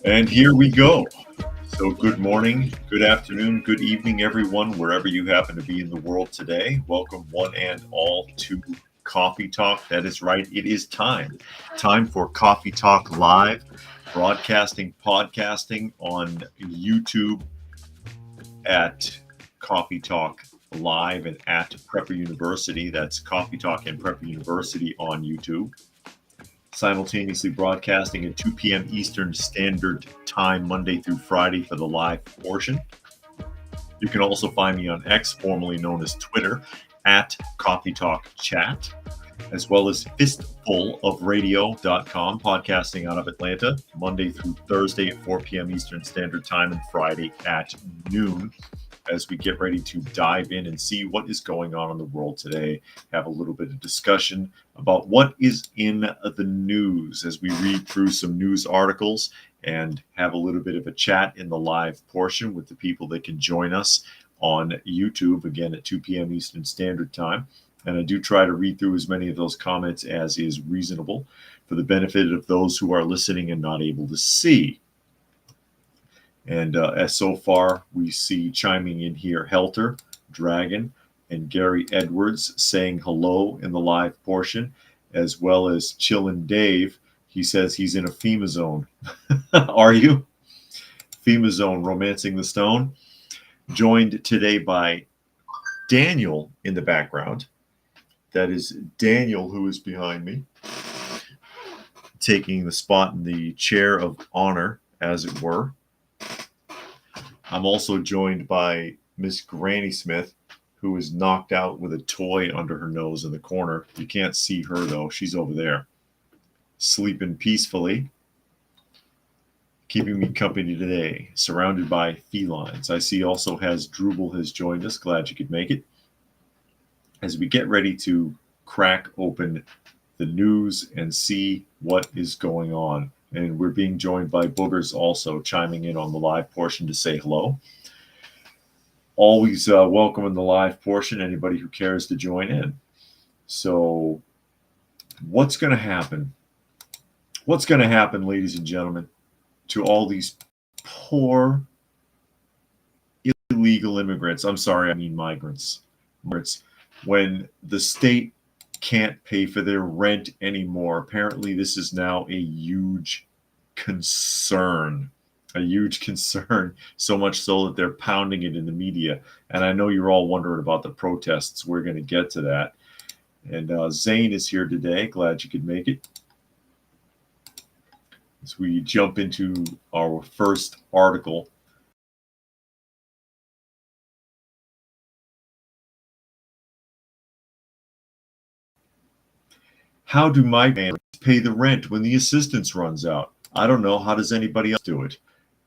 And here we go. So, good morning, good afternoon, good evening, everyone, wherever you happen to be in the world today. Welcome, one and all, to Coffee Talk. That is right, it is time. Time for Coffee Talk Live, broadcasting, podcasting on YouTube at Coffee Talk Live and at Prepper University. That's Coffee Talk and Prepper University on YouTube. Simultaneously broadcasting at 2 p.m. Eastern Standard Time, Monday through Friday for the live portion. You can also find me on X, formerly known as Twitter, at Coffee Talk Chat, as well as fistfulofradio.com, podcasting out of Atlanta, Monday through Thursday at 4 p.m. Eastern Standard Time and Friday at noon, as we get ready to dive in and see what is going on in the world today, have a little bit of discussion about what is in the news as we read through some news articles and have a little bit of a chat in the live portion with the people that can join us on YouTube, again at 2 p.m. Eastern Standard Time. And I do try to read through as many of those comments as is reasonable for the benefit of those who are listening and not able to see. And as so far, we see chiming in here Helter, Dragon, and Gary Edwards saying hello in the live portion, as well as Chillin' Dave. He says he's in a FEMA zone. Are you? FEMA zone, romancing the stone. Joined today by Daniel in the background. That is Daniel who is behind me, taking the spot in the chair of honor, as it were. I'm also joined by Miss Granny Smith, who is knocked out with a toy under her nose in the corner. You can't see her, though. She's over there, sleeping peacefully, keeping me company today, surrounded by felines. I see also Drubal has joined us. Glad you could make it. As we get ready to crack open the news and see what is going on. And we're being joined by Boogers also chiming in on the live portion to say hello. Always welcome in the live portion, anybody who cares to join in. So what's going to happen? What's going to happen, ladies and gentlemen, to all these poor illegal immigrants? I'm sorry, I mean migrants. When the state can't pay for their rent anymore. Apparently, this is now a huge concern. So much so that they're pounding it in the media. And I know you're all wondering about the protests. We're going to get to that. And Zane is here today. Glad you could make it. As we jump into our first article. How do migrants pay the rent when the assistance runs out? I don't know. How does anybody else do it?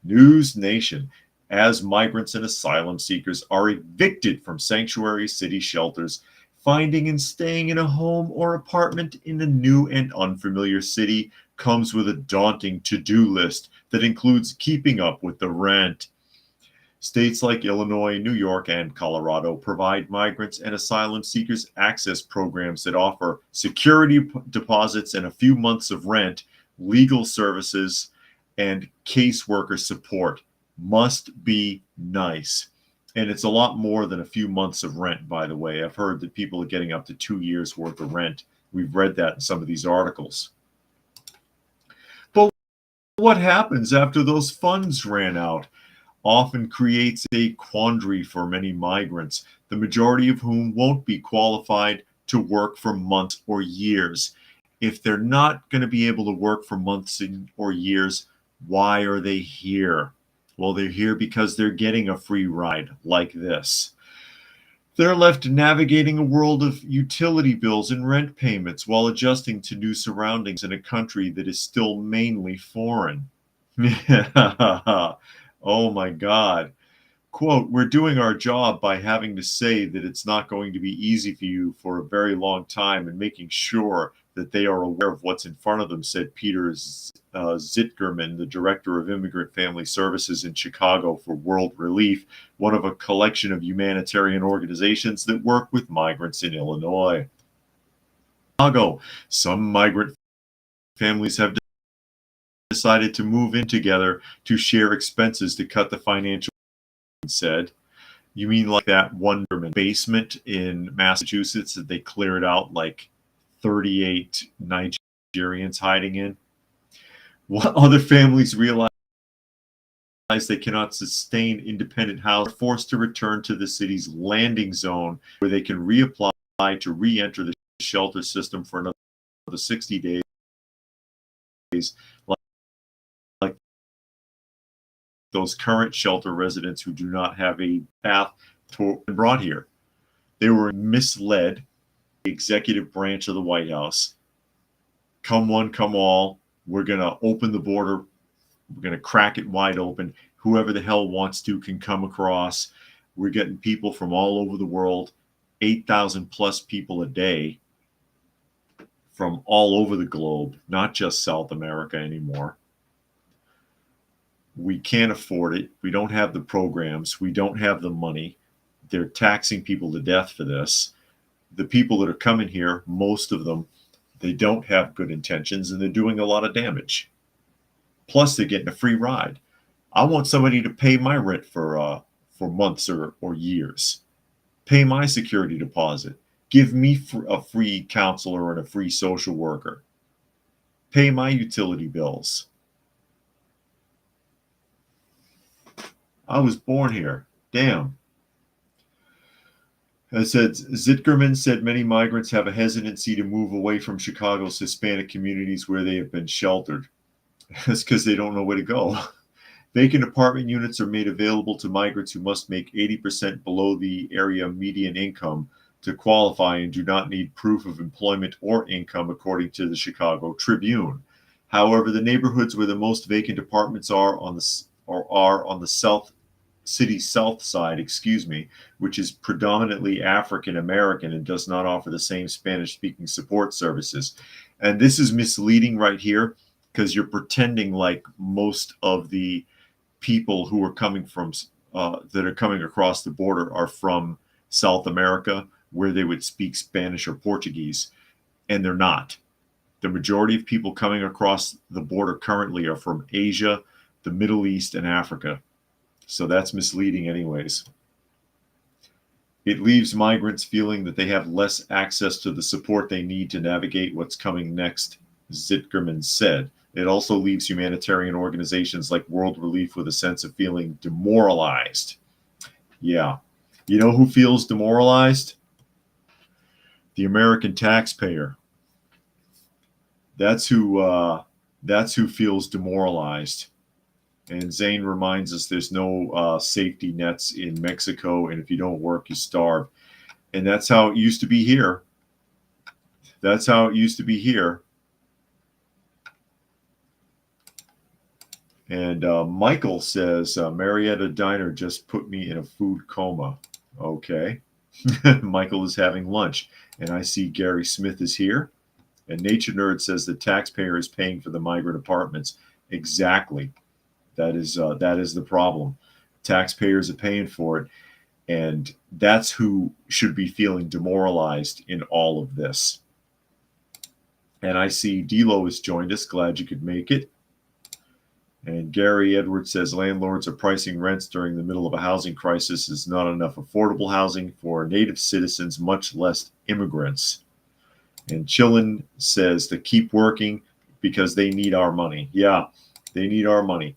News Nation. As migrants and asylum seekers are evicted from sanctuary city shelters, finding and staying in a home or apartment in a new and unfamiliar city comes with a daunting to-do list that includes keeping up with the rent. States like Illinois, New York, and Colorado provide migrants and asylum seekers access programs that offer security deposits and a few months of rent, legal services, and caseworker support. Must be nice. And it's a lot more than a few months of rent, by the way. I've heard that people are getting up to 2 years worth of rent. We've read that in some of these articles. But what happens after those funds ran out? Often creates a quandary for many migrants, the majority of whom won't be qualified to work for months or years. If they're not going to be able to work for months or years, why are they here? Well, they're here because they're getting a free ride like this. They're left navigating a world of utility bills and rent payments while adjusting to new surroundings in a country that is still mainly foreign. Oh my God. Quote, we're doing our job by having to say that it's not going to be easy for you for a very long time and making sure that they are aware of what's in front of them, said Peter Zitgerman, the director of Immigrant Family Services in Chicago for World Relief, one of a collection of humanitarian organizations that work with migrants in Illinois. Chicago, some migrant families have decided to move in together to share expenses to cut the financial. Said, you mean like that Wonderman basement in Massachusetts that they cleared out like 38 Nigerians hiding in? What other families realize they cannot sustain independent housing, are forced to return to the city's landing zone where they can reapply to re-enter the shelter system for another 60 days, like those current shelter residents who do not have a path to brought here. They were misled. The executive branch of the White House. Come one, come all. We're going to open the border. We're going to crack it wide open. Whoever the hell wants to can come across. We're getting people from all over the world, 8,000 plus people a day from all over the globe, not just South America anymore. We can't afford it. We don't have the programs. We don't have the money. They're taxing people to death for this. The people that are coming here, most of them, they don't have good intentions and they're doing a lot of damage. Plus, they're getting a free ride. I want somebody to pay my rent for months or years. Pay my security deposit. Give me a free counselor and a free social worker. Pay my utility bills. I was born here. Damn. As said, Zitgerman said many migrants have a hesitancy to move away from Chicago's Hispanic communities where they have been sheltered. That's because they don't know where to go. Vacant apartment units are made available to migrants who must make 80% below the area median income to qualify and do not need proof of employment or income, according to the Chicago Tribune. However, the neighborhoods where the most vacant apartments are on the city's south side, which is predominantly African American and does not offer the same Spanish-speaking support services. And this is misleading right here because you're pretending like most of the people who are coming from that are coming across the border are from South America, where they would speak Spanish or Portuguese, and they're not. The majority of people coming across the border currently are from Asia, the Middle East, and Africa. So that's misleading anyways. It leaves migrants feeling that they have less access to the support they need to navigate what's coming next, Zitgerman said. It also leaves humanitarian organizations like World Relief with a sense of feeling demoralized. Yeah. You know who feels demoralized? The American taxpayer. That's who feels demoralized. And Zane reminds us there's no safety nets in Mexico, and if you don't work, you starve. And that's how it used to be here. That's how it used to be here. And Michael says, Marietta Diner just put me in a food coma. Okay. Michael is having lunch. And I see Gary Smith is here. And Nature Nerd says the taxpayer is paying for the migrant apartments. Exactly. That is the problem. Taxpayers are paying for it. And that's who should be feeling demoralized in all of this. And I see D'Lo has joined us. Glad you could make it. And Gary Edwards says landlords are pricing rents during the middle of a housing crisis. Is not enough affordable housing for native citizens, much less immigrants. And Chillin says to keep working because they need our money. Yeah, they need our money.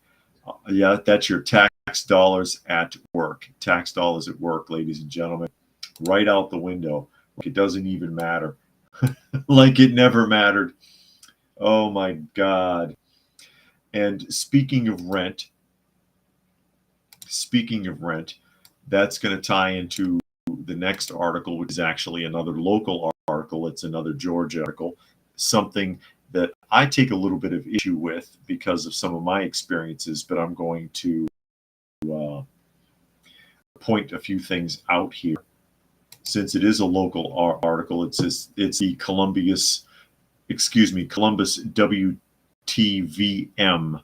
Yeah, that's your tax dollars at work. Tax dollars at work, ladies and gentlemen. Right out the window. It doesn't even matter. Like it never mattered. Oh my God. And speaking of rent, that's going to tie into the next article, which is actually another local article. It's another Georgia article, something that I take a little bit of issue with because of some of my experiences, but I'm going to point a few things out here. Since it is a local article, it says it's the Columbus WTVM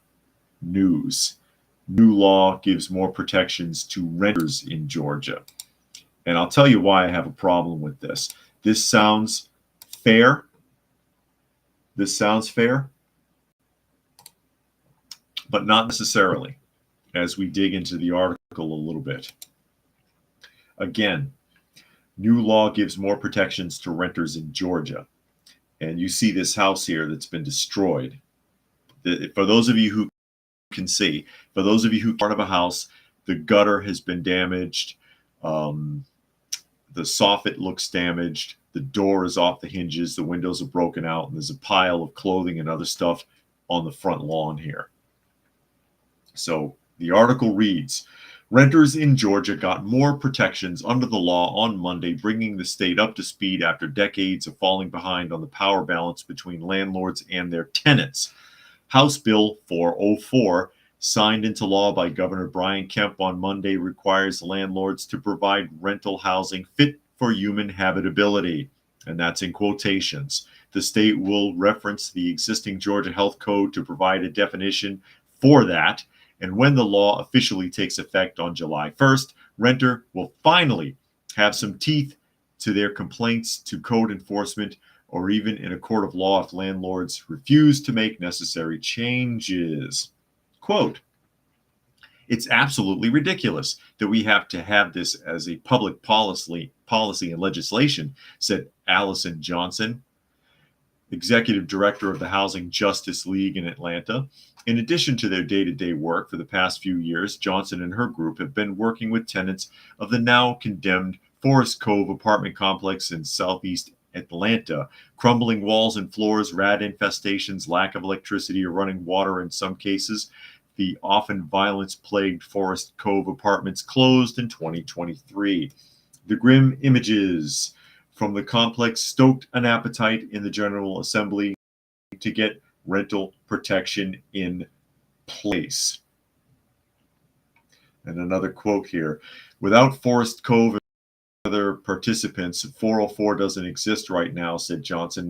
News. New law gives more protections to renters in Georgia. And I'll tell you why I have a problem with this. This sounds fair. This sounds fair. but not necessarily, as we dig into the article a little bit. Again, new law gives more protections to renters in Georgia. And you see this house here that's been destroyed. For those of you who can see, for those of you who are part of a house, the gutter has been damaged. The soffit looks damaged. The door is off the hinges. The windows are broken out. And there's a pile of clothing and other stuff on the front lawn here. So the article reads, renters in Georgia got more protections under the law on Monday, bringing the state up to speed after decades of falling behind on the power balance between landlords and their tenants. House Bill 404, signed into law by Governor Brian Kemp on Monday, requires landlords to provide rental housing fit for human habitability, and that's in quotations. The state will reference the existing Georgia Health Code to provide a definition for that. And when the law officially takes effect on July 1st, renter will finally have some teeth to their complaints to code enforcement or even in a court of law if landlords refuse to make necessary changes. Quote, it's absolutely ridiculous that we have to have this as a public policy and legislation, said Allison Johnson, executive director of the Housing Justice League in Atlanta. In addition to their day-to-day work for the past few years, Johnson and her group have been working with tenants of the now condemned Forest Cove apartment complex in southeast Atlanta. Crumbling walls and floors, rat infestations, lack of electricity or running water in some cases. The often violence-plagued Forest Cove apartments closed in 2023. The grim images from the complex stoked an appetite in the General Assembly to get rental protection in place. And another quote here, without Forest Cove and other participants, 404 doesn't exist right now, said Johnson.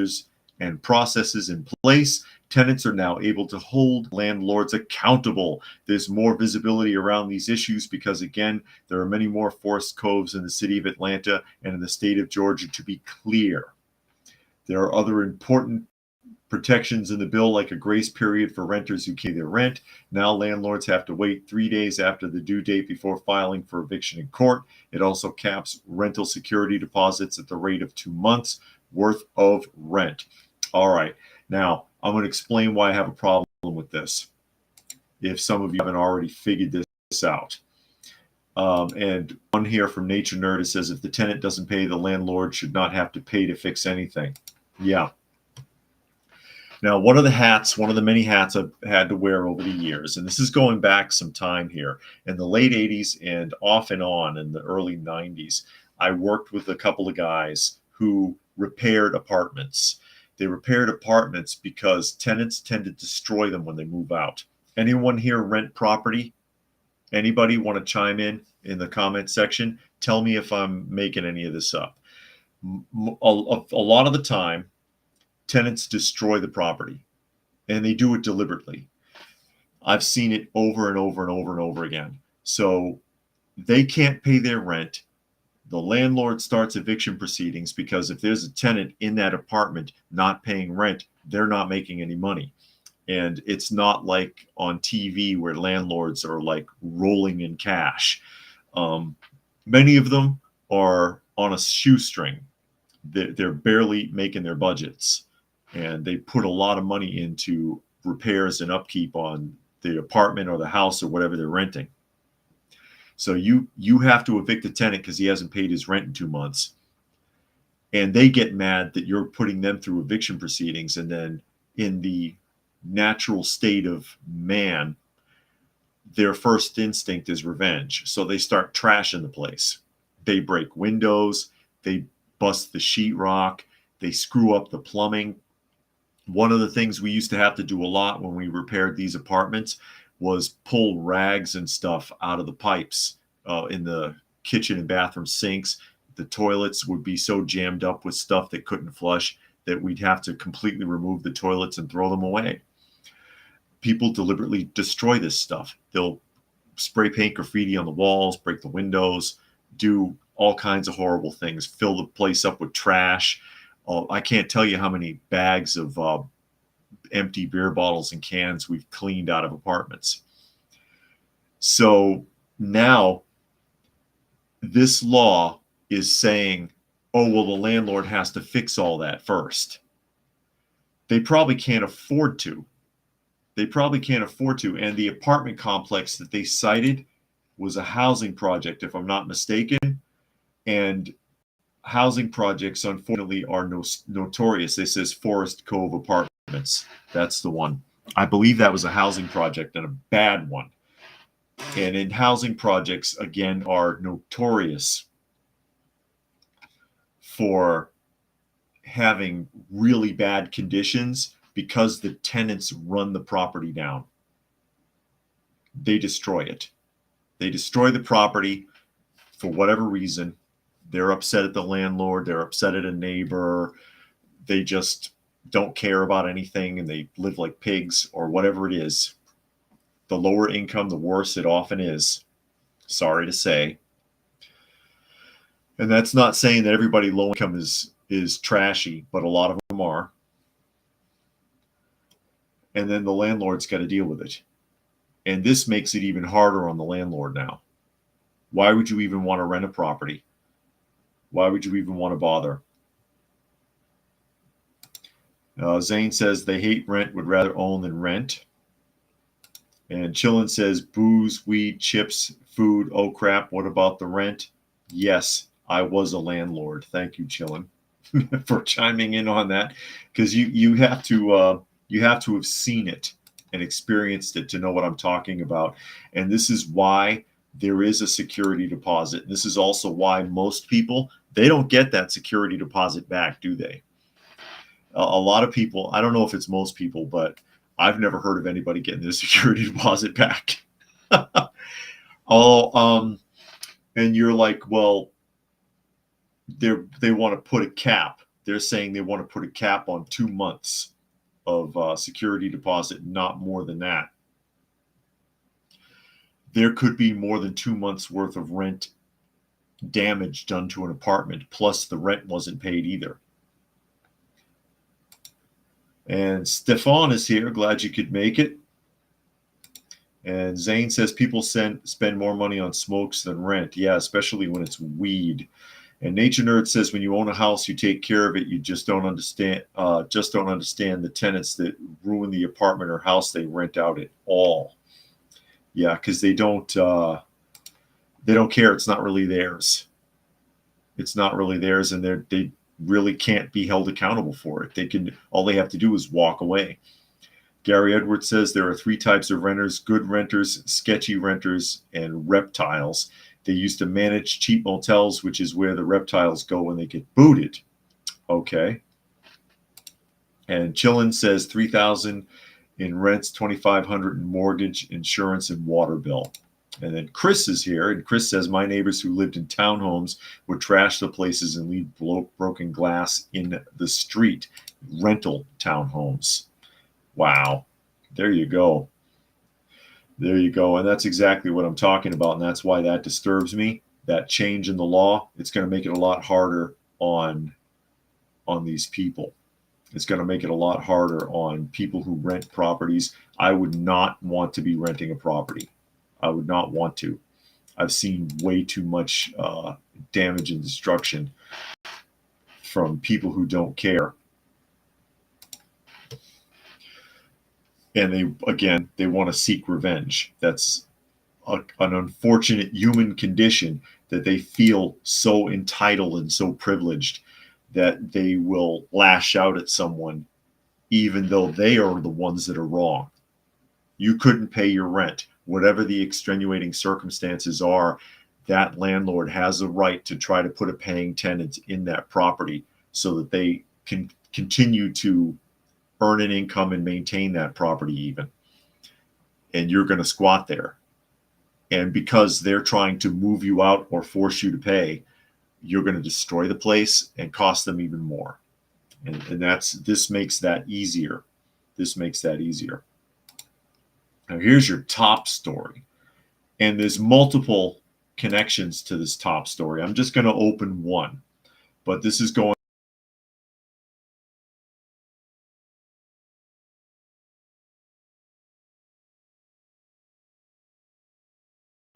And processes in place, tenants are now able to hold landlords accountable. There's more visibility around these issues because, again, there are many more Forest Coves in the city of Atlanta and in the state of Georgia, to be clear. There are other important protections in the bill, like a grace period for renters who pay their rent. Now landlords have to wait 3 days after the due date before filing for eviction in court. It also caps rental security deposits at the rate of 2 months worth of rent. All right, now I'm going to explain why I have a problem with this, if some of you haven't already figured this out. And one here from Nature Nerd says, if the tenant doesn't pay, the landlord should not have to pay to fix anything. Yeah. Now, one of the many hats I've had to wear over the years, and this is going back some time here, in the late 80s and off and on in the early 90s, I worked with a couple of guys who repaired apartments. They repaired apartments because tenants tend to destroy them when they move out. Anyone here rent property? Anybody want to chime in the comment section? Tell me if I'm making any of this up. A lot of the time, tenants destroy the property, and they do it deliberately. I've seen it over and over and over and over again. So they can't pay their rent. The landlord starts eviction proceedings because if there's a tenant in that apartment not paying rent, they're not making any money. And it's not like on TV where landlords are like rolling in cash. Many of them are on a shoestring. They're barely making their budgets, and they put a lot of money into repairs and upkeep on the apartment or the house or whatever they're renting. So you have to evict a tenant because he hasn't paid his rent in 2 months. And they get mad that you're putting them through eviction proceedings. And then in the natural state of man, their first instinct is revenge. So they start trashing the place. They break windows. They bust the sheetrock. They screw up the plumbing. One of the things we used to have to do a lot when we repaired these apartments was pull rags and stuff out of the pipes in the kitchen and bathroom sinks. The toilets would be so jammed up with stuff that couldn't flush that we'd have to completely remove the toilets and throw them away. People deliberately destroy this stuff. They'll spray paint graffiti on the walls, break the windows, do all kinds of horrible things, fill the place up with trash. I can't tell you how many bags of empty beer bottles and cans we've cleaned out of apartments. So now this law is saying, oh, well, the landlord has to fix all that first. They probably can't afford to. They probably can't afford to. And the apartment complex that they cited was a housing project, if I'm not mistaken. And housing projects, unfortunately, are notorious. This says Forest Cove Apartments. That's the one. I believe that was a housing project and a bad one. And in housing projects, again, are notorious for having really bad conditions because the tenants run the property down. They destroy it. They destroy the property for whatever reason. They're upset at the landlord. They're upset at a neighbor. They just don't care about anything and they live like pigs or whatever it is. The lower income, the worse it often is. Sorry to say. And that's not saying that everybody low income is trashy, but a lot of them are. And then the landlord's got to deal with it. And this makes it even harder on the landlord now. Why would you even want to rent a property? Why would you even want to bother? Zane says they hate rent, would rather own than rent. And Chillin says booze, weed, chips, food. Oh crap, what about the rent? Yes, I was a landlord. Thank you, Chillin, for chiming in on that, because you have to have seen it and experienced it to know what I'm talking about. And this is why there is a security deposit. This is also why most people, they don't get that security deposit back, do they? A lot of people, I don't know if it's most people, but I've never heard of anybody getting their security deposit back. And you're like, well, they want to put a cap. They're saying they want to put a cap on 2 months of security deposit, not more than that. There could be more than 2 months worth of rent damage done to an apartment, plus the rent wasn't paid either. And Stefan is here. Glad you could make it. And Zane says people spend more money on smokes than rent. Yeah, especially when it's weed. And Nature Nerd says when you own a house, you take care of it. You just don't understand. The tenants that ruin the apartment or house they rent out at all. Yeah, because they don't care. It's not really theirs. It's not really theirs, and they really can't be held accountable for it. All they have to do is walk away. Gary Edwards says there are 3 types of renters: good renters, sketchy renters, and reptiles. They used to manage cheap motels, which is where the reptiles go when they get booted. Okay. And Chillin says $3,000 in rents, $2,500 in mortgage, insurance, and water bill. And then Chris is here, and Chris says my neighbors who lived in townhomes would trash the places and leave broken glass in the street. Rental townhomes. Wow. There you go. There you go. And that's exactly what I'm talking about. And that's why that disturbs me. That change in the law, it's going to make it a lot harder on these people. It's going to make it a lot harder on people who rent properties. I would not want to be renting a property. I would not want to. I've seen way too much damage and destruction from people who don't care. And they want to seek revenge. That's an unfortunate human condition, that they feel so entitled and so privileged that they will lash out at someone even though they are the ones that are wrong. You couldn't pay your rent. Whatever the extenuating circumstances are, that landlord has a right to try to put a paying tenant in that property so that they can continue to earn an income and maintain that property even. And you're going to squat there. And because they're trying to move you out or force you to pay, you're going to destroy the place and cost them even more. And this makes that easier. This makes that easier. Now here's your top story. And there's multiple connections to this top story. I'm just going to open one. But this is going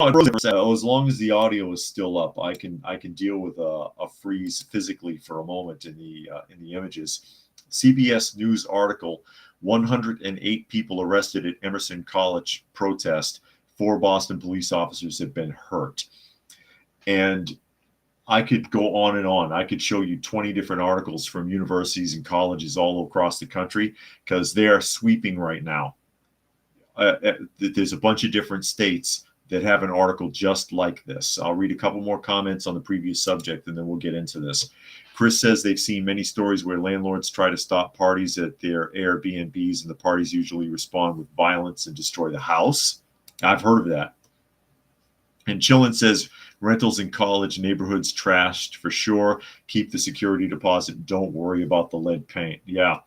as long as the audio is still up, I can deal with a freeze physically for a moment in the images. CBS News article: 108 people arrested at Emerson College protest. 4 Boston police officers have been hurt. And I could go on and on. I could show you 20 different articles from universities and colleges all across the country because they are sweeping right now. There's a bunch of different states that have an article just like this. I'll read a couple more comments on the previous subject and then we'll get into this. Chris says they've seen many stories where landlords try to stop parties at their Airbnbs and the parties usually respond with violence and destroy the house. I've heard of that. And Chillin says rentals in college neighborhoods trashed for sure. Keep the security deposit. Don't worry about the lead paint. Yeah.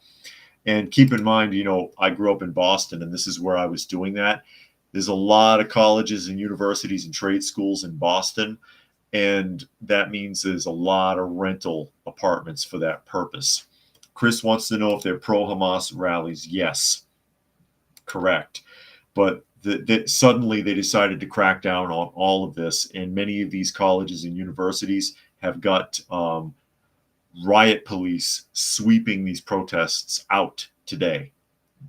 And keep in mind, I grew up in Boston and this is where I was doing that. There's a lot of colleges and universities and trade schools in Boston. And that means there's a lot of rental apartments for that purpose. Chris wants to know if they're pro-Hamas rallies. Yes, correct. But suddenly they decided to crack down on all of this. And many of these colleges and universities have got riot police sweeping these protests out today.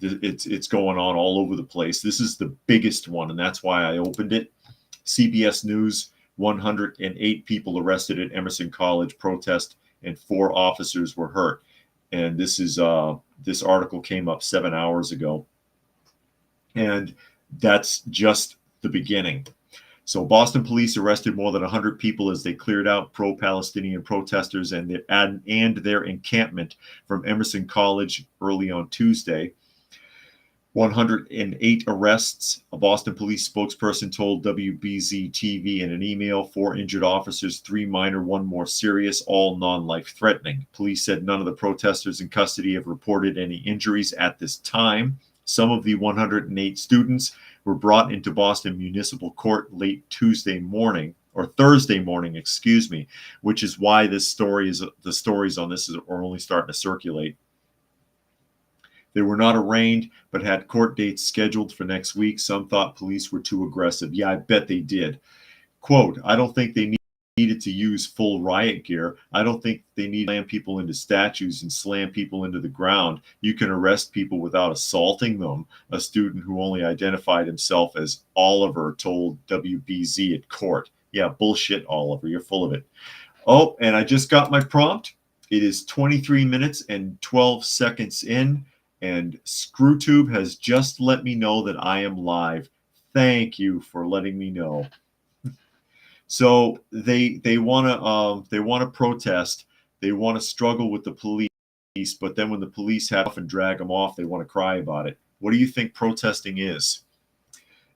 It's going on all over the place. This is the biggest one, and that's why I opened it. CBS News: 108 people arrested at Emerson College protest, and 4 officers were hurt. And this article came up 7 hours ago, and that's just the beginning. So Boston police arrested more than 100 people as they cleared out pro-Palestinian protesters and their encampment from Emerson College early on Tuesday. 108 arrests. A Boston police spokesperson told WBZ-TV in an email: 4 injured officers, 3 minor, 1 more serious, all non-life-threatening. Police said none of the protesters in custody have reported any injuries at this time. Some of the 108 students were brought into Boston Municipal Court late Thursday morning, which is why the stories on this are only starting to circulate. They were not arraigned, but had court dates scheduled for next week. Some thought police were too aggressive. Yeah, I bet they did. Quote, I don't think they needed to use full riot gear. I don't think they need to slam people into statues and slam people into the ground. You can arrest people without assaulting them, a student who only identified himself as Oliver told WBZ at court. Yeah, bullshit, Oliver. You're full of it. Oh, and I just got my prompt. It is 23 minutes and 12 seconds in. And ScrewTube has just let me know that I am live. Thank you for letting me know. So they want to protest. They want to struggle with the police, but then when the police have and drag them off, they want to cry about it. What do you think protesting is?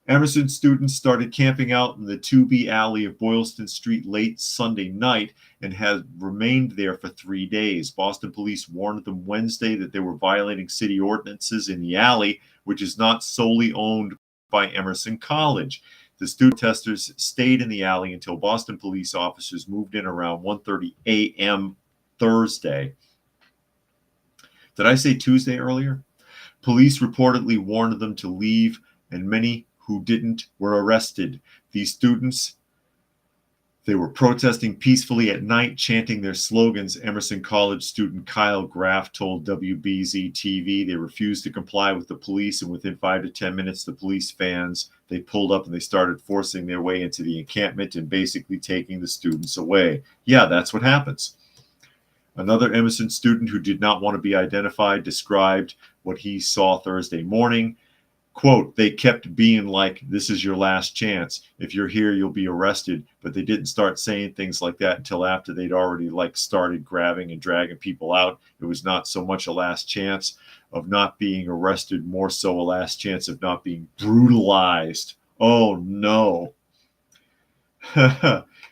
Emerson students started camping out in the 2B alley of Boylston Street late Sunday night and have remained there for 3 days. Boston police warned them Wednesday that they were violating city ordinances in the alley, which is not solely owned by Emerson College. The student protesters stayed in the alley until Boston police officers moved in around 1:30 a.m. Thursday. Did I say Tuesday earlier? Police reportedly warned them to leave, and many who didn't were arrested. These students, they were protesting peacefully at night, chanting their slogans. Emerson College student Kyle Graff told WBZ-TV they refused to comply with the police, and within 5 to 10 minutes, the police vans, they pulled up and they started forcing their way into the encampment and basically taking the students away. Yeah, that's what happens. Another Emerson student who did not want to be identified described what he saw Thursday morning. Quote, they kept being like, this is your last chance. If you're here, you'll be arrested. But they didn't start saying things like that until after they'd already started grabbing and dragging people out. It was not so much a last chance of not being arrested, more so a last chance of not being brutalized. Oh, no.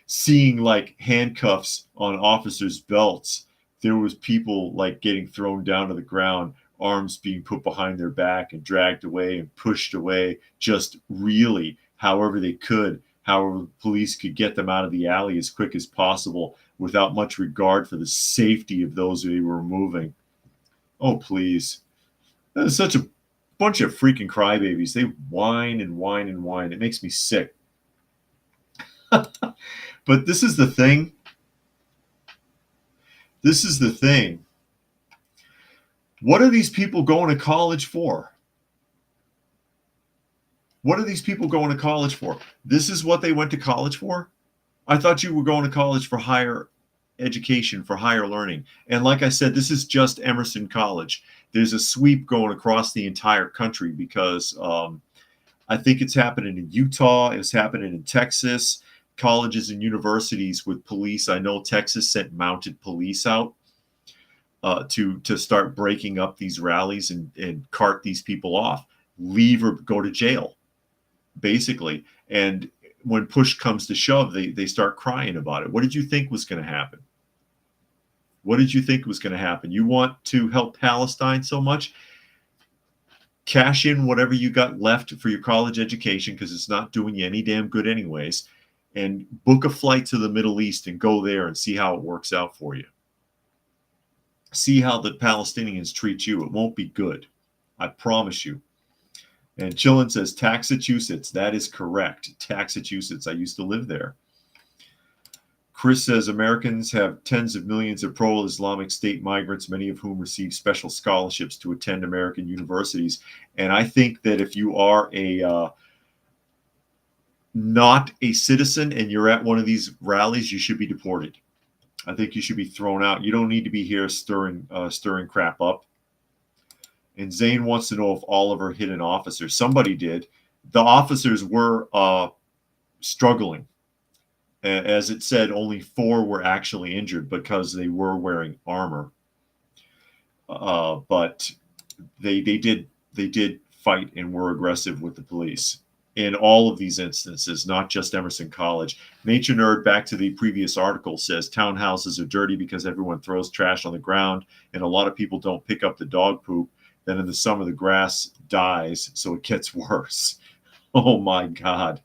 Seeing handcuffs on officers' belts. There was people getting thrown down to the ground, arms being put behind their back and dragged away and pushed away, just really however they could, however the police could get them out of the alley as quick as possible without much regard for the safety of those they were moving. Oh, please. That is such a bunch of freaking crybabies. They whine and whine and whine. It makes me sick. But this is the thing. This is the thing. What are these people going to college for? What are these people going to college for? This is what they went to college for? I thought you were going to college for higher education, for higher learning. And like I said, this is just Emerson College. There's a sweep going across the entire country because I think it's happening in Utah. It's happening in Texas. Colleges and universities with police. I know Texas sent mounted police out to start breaking up these rallies and cart these people off, leave or go to jail, basically. And when push comes to shove, they start crying about it. What did you think was going to happen? What did you think was going to happen? You want to help Palestine so much? Cash in whatever you got left for your college education, because it's not doing you any damn good anyways, and book a flight to the Middle East and go there and see how it works out for you. See how the Palestinians treat you. It won't be good. I promise you. And Chillin says, Taxachusetts. That is correct. Taxachusetts. I used to live there. Chris says, Americans have tens of millions of pro-Islamic State migrants, many of whom receive special scholarships to attend American universities. And I think that if you are not a citizen and you're at one of these rallies, you should be deported. I think you should be thrown out. You don't need to be here stirring crap up. And Zane wants to know if Oliver hit an officer. Somebody did. The officers were struggling. As it said, only 4 were actually injured because they were wearing armor. But they did fight and were aggressive with the police in all of these instances, not just Emerson College. Nature Nerd, back to the previous article, says townhouses are dirty because everyone throws trash on the ground and a lot of people don't pick up the dog poop. Then in the summer, the grass dies, so it gets worse. Oh, my God.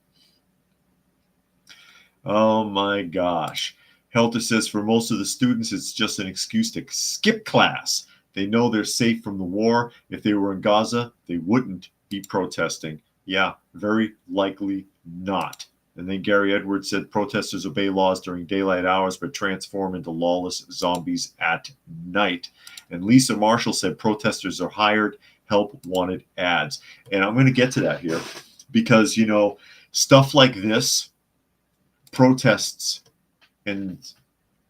Oh, my gosh. Helter says for most of the students, it's just an excuse to skip class. They know they're safe from the war. If they were in Gaza, they wouldn't be protesting. Yeah, very likely not. And then Gary Edwards said protesters obey laws during daylight hours but transform into lawless zombies at night. And Lisa Marshall said protesters are hired, help wanted ads. And I'm going to get to that here because, you know, stuff like this, protests and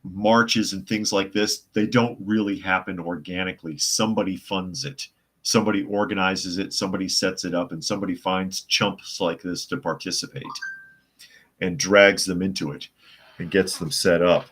marches and things like this, they don't really happen organically. Somebody funds it. Somebody organizes it, somebody sets it up, and somebody finds chumps like this to participate and drags them into it and gets them set up.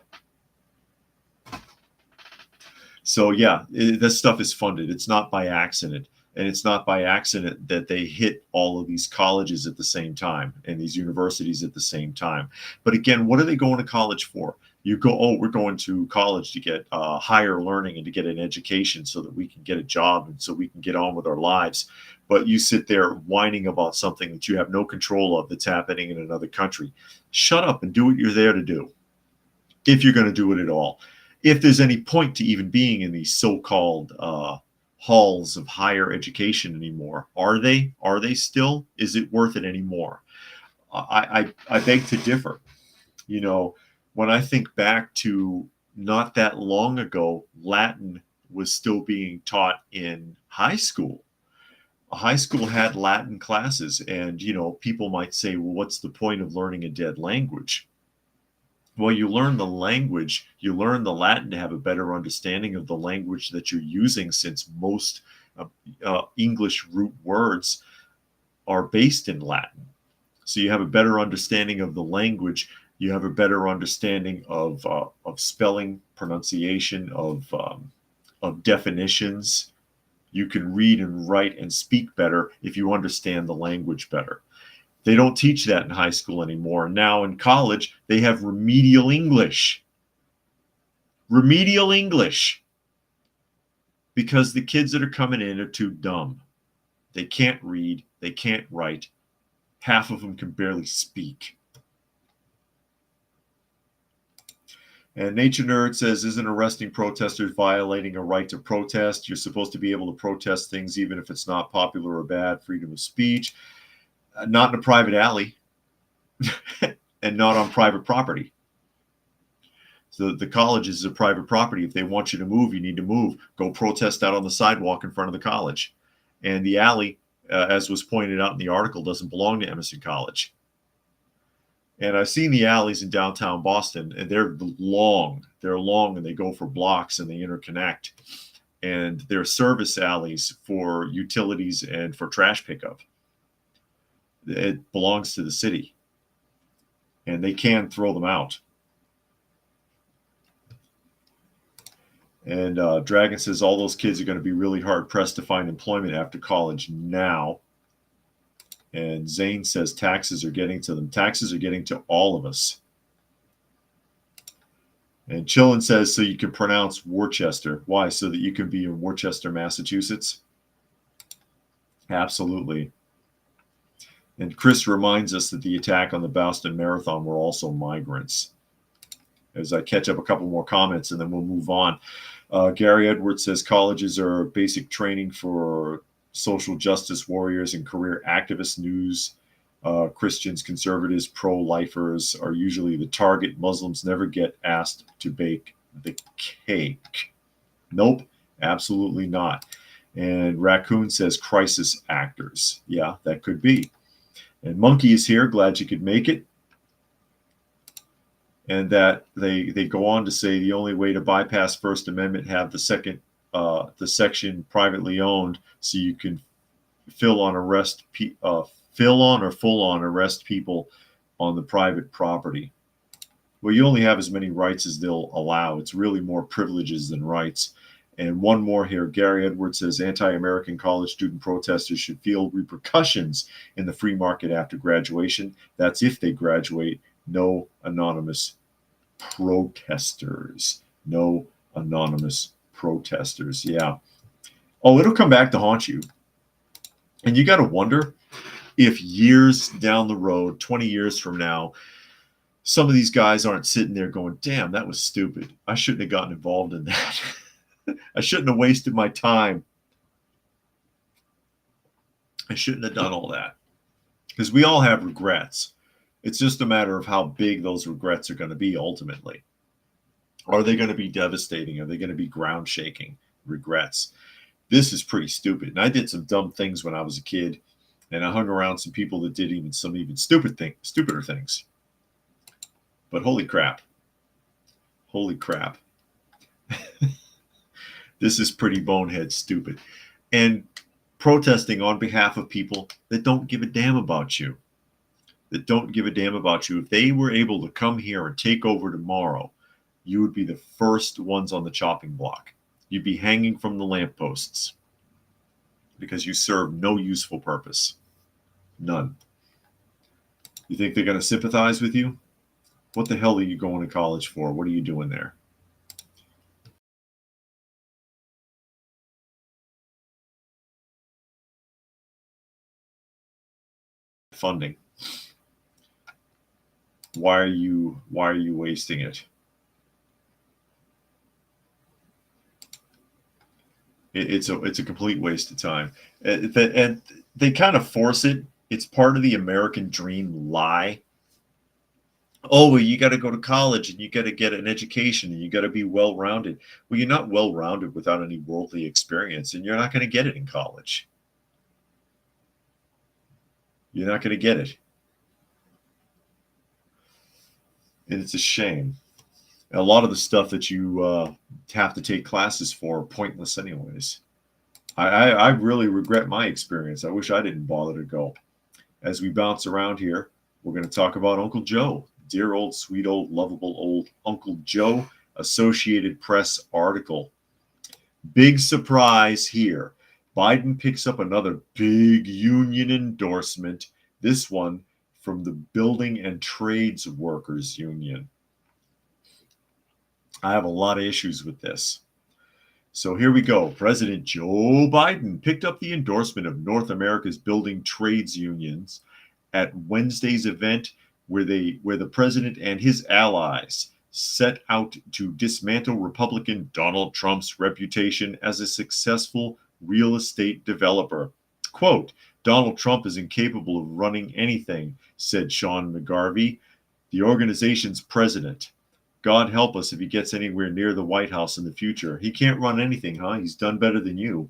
So yeah, this stuff is funded. It's not by accident. And it's not by accident that they hit all of these colleges at the same time and these universities at the same time. But again, what are they going to college for? You go, oh, we're going to college to get higher learning and to get an education so that we can get a job and so we can get on with our lives. But you sit there whining about something that you have no control of that's happening in another country. Shut up and do what you're there to do, if you're going to do it at all. If there's any point to even being in these so-called halls of higher education anymore. Are they? Are they still? Is it worth it anymore? I beg to differ. You know, when I think back to not that long ago, Latin was still being taught in high school. High school had Latin classes, and, you know, people might say, well, what's the point of learning a dead language? Well, you learn the language, you learn the Latin to have a better understanding of the language that you're using, since most English root words are based in Latin. So you have a better understanding of the language. You have a better understanding of spelling, pronunciation, of definitions. You can read and write and speak better if you understand the language better. They don't teach that in high school anymore. Now in college, they have remedial English. Remedial English. Because the kids that are coming in are too dumb. They can't read. They can't write. Half of them can barely speak. And Nature Nerd says, isn't arresting protesters violating a right to protest? You're supposed to be able to protest things even if it's not popular or bad. Freedom of speech. Not in a private alley. and not on private property. So the college is a private property. If they want you to move, you need to move. Go protest out on the sidewalk in front of the college. And the alley, as was pointed out in the article, doesn't belong to Emerson College. And I've seen the alleys in downtown Boston, and they're long. They're long, and they go for blocks, and they interconnect. And they're service alleys for utilities and for trash pickup. It belongs to the city, and they can throw them out. And Dragon says all those kids are going to be really hard pressed to find employment after college now. And Zane says taxes are getting to them. Taxes are getting to all of us. And Chillin says so you can pronounce Worcester. Why? So that you can be in Worcester, Massachusetts? Absolutely. And Chris reminds us that the attack on the Boston Marathon were also migrants. As I catch up a couple more comments, and then we'll move on. Gary Edwards says colleges are basic training for social justice warriors and career activists. News, Christians, conservatives, pro-lifers are usually the target. Muslims never get asked to bake the cake. Nope, absolutely not. And Raccoon says crisis actors. Yeah, that could be. And Monkey is here. Glad you could make it. And that they go on to say the only way to bypass First Amendment, have the section privately owned, so you can full on arrest people on the private property. Well, you only have as many rights as they'll allow. It's really more privileges than rights. And one more here. Gary Edwards says anti-American college student protesters should feel repercussions in the free market after graduation. That's if they graduate. No anonymous protesters. No anonymous protesters. Yeah. Oh, it'll come back to haunt you. And you got to wonder if years down the road, 20 years from now, some of these guys aren't sitting there going, damn, that was stupid. I shouldn't have gotten involved in that. I shouldn't have wasted my time. I shouldn't have done all that. Because we all have regrets. It's just a matter of how big those regrets are going to be ultimately. Are they going to be devastating? Are they going to be ground shaking regrets? This is pretty stupid. And I did some dumb things when I was a kid. And I hung around some people that did even stupider things. But holy crap. Holy crap. This is pretty bonehead stupid. And protesting on behalf of people that don't give a damn about you. That don't give a damn about you. If they were able to come here and take over tomorrow, you would be the first ones on the chopping block. You'd be hanging from the lampposts because you serve no useful purpose. None. You think they're going to sympathize with you? What the hell are you going to college for? What are you doing there? Funding. Why are you wasting it? It's a complete waste of time. And they kind of force it. It's part of the American dream lie. Oh, well, you got to go to college and you got to get an education and you got to be well-rounded. Well, you're not well-rounded without any worldly experience, and you're not going to get it in college. You're not going to get it. And it's a shame. A lot of the stuff that you have to take classes for are pointless anyways. I really regret my experience. I wish I didn't bother to go. As we bounce around here, we're going to talk about Uncle Joe. Dear old, sweet old, lovable old Uncle Joe. Associated Press article. Big surprise here. Biden picks up another big union endorsement. This one from the Building and Trades Workers Union. I have a lot of issues with this. So here we go. President Joe Biden picked up the endorsement of North America's building trades unions at Wednesday's event where the president and his allies set out to dismantle Republican Donald Trump's reputation as a successful real estate developer. Quote, Donald Trump is incapable of running anything, said Sean McGarvey, The organization's president. God help us if he gets anywhere near the White House in the future. He can't run anything, huh? He's done better than you.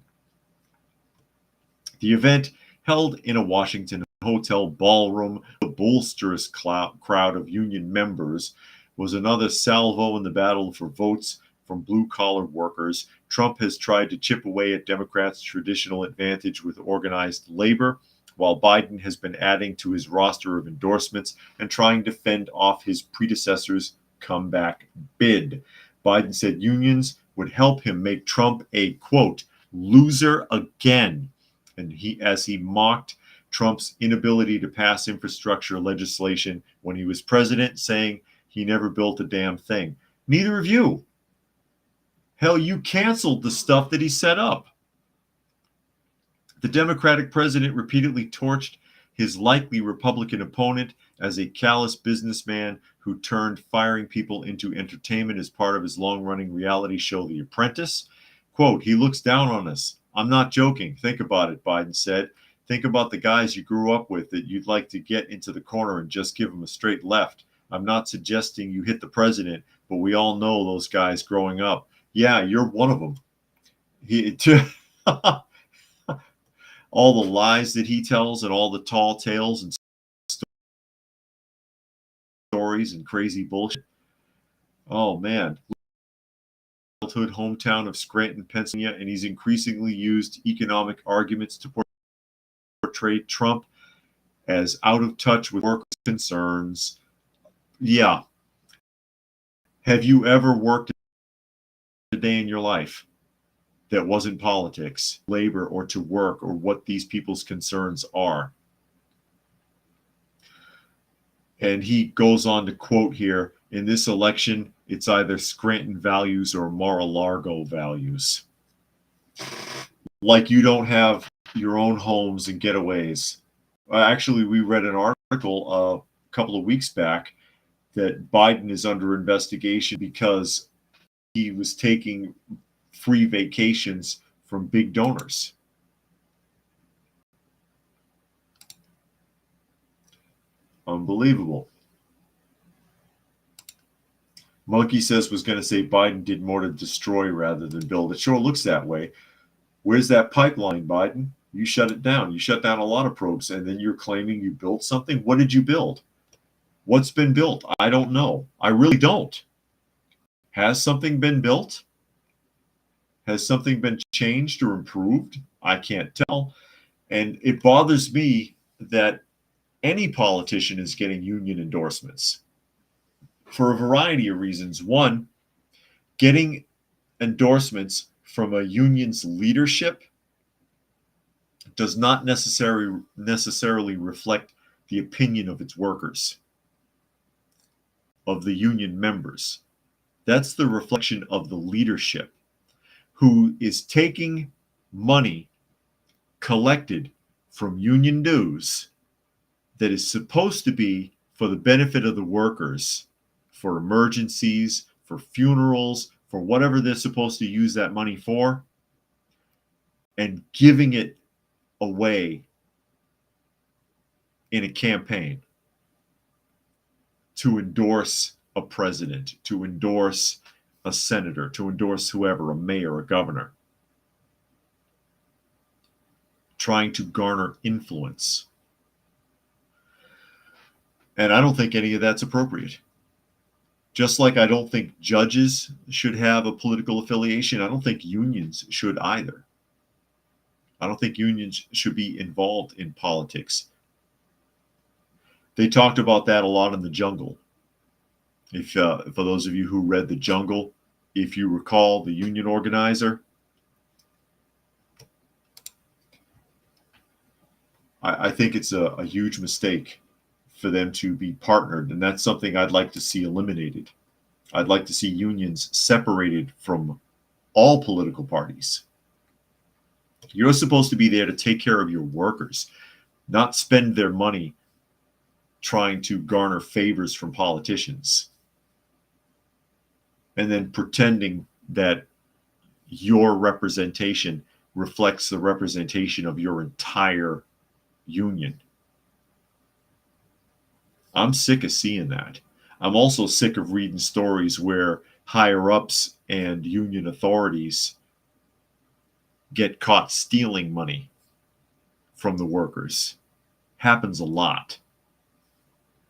The event, held in a Washington hotel ballroom, a boisterous crowd of union members, was another salvo in the battle for votes from blue-collar workers. Trump has tried to chip away at Democrats' traditional advantage with organized labor, while Biden has been adding to his roster of endorsements and trying to fend off his predecessor's comeback bid. Biden said unions would help him make Trump a, quote, loser again. And as he mocked Trump's inability to pass infrastructure legislation when he was president, saying he never built a damn thing. Neither of you. Hell, you canceled the stuff that he set up. The Democratic president repeatedly torched his likely Republican opponent as a callous businessman who turned firing people into entertainment as part of his long-running reality show, The Apprentice. Quote, he looks down on us. I'm not joking. Think about it, Biden said. Think about the guys you grew up with that you'd like to get into the corner and just give them a straight left. I'm not suggesting you hit the president, but we all know those guys growing up. Yeah, you're one of them. All the lies that he tells and all the tall tales and stories and crazy bullshit. Oh, man. Childhood hometown of Scranton, Pennsylvania, and he's increasingly used economic arguments to portray Trump as out of touch with workers' concerns. Yeah. Have you ever worked a day in your life that wasn't politics, labor, or to work, or what these people's concerns are? And he goes on to quote here, in this election, it's either Scranton values or Mar-a-Lago values. Like you don't have your own homes and getaways. Actually, we read an article a couple of weeks back that Biden is under investigation because he was taking free vacations from big donors. Unbelievable. Monkey says was going to say Biden did more to destroy rather than build. It sure looks that way. Where's that pipeline, Biden? You shut it down. You shut down a lot of probes, and then you're claiming you built something? What did you build? What's been built? I don't know. I really don't. Has something been built? Has something been changed or improved? I can't tell. And it bothers me that any politician is getting union endorsements for a variety of reasons. One, getting endorsements from a union's leadership does not necessarily reflect the opinion of its workers, of the union members. That's the reflection of the leadership, who is taking money collected from union dues that is supposed to be for the benefit of the workers, for emergencies, for funerals, for whatever they're supposed to use that money for, and giving it away in a campaign to endorse a president, to endorse a senator, to endorse whoever, a mayor, a governor, trying to garner influence. And I don't think any of that's appropriate. Just like I don't think judges should have a political affiliation, I don't think unions should either. I don't think unions should be involved in politics. They talked about that a lot in The Jungle. If for those of you who read The Jungle, if you recall the union organizer, I think it's a huge mistake for them to be partnered, and that's something I'd like to see eliminated. I'd like to see unions separated from all political parties. You're supposed to be there to take care of your workers, not spend their money trying to garner favors from politicians and then pretending that your representation reflects the representation of your entire union. I'm sick of seeing that. I'm also sick of reading stories where higher ups and union authorities get caught stealing money from the workers. Happens a lot.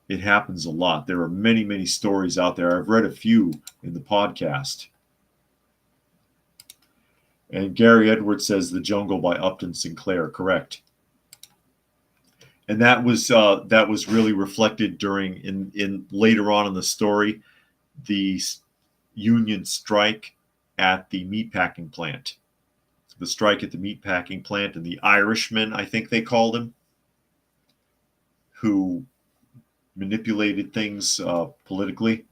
It happens a lot. There are many, many stories out there. I've read a few in the podcast. And Gary Edwards says The Jungle by Upton Sinclair. Correct. And that was really reflected during in later on in the story, the union strike at the meatpacking plant. The strike at the meatpacking plant, and the Irishmen, I think they called him, who manipulated things politically.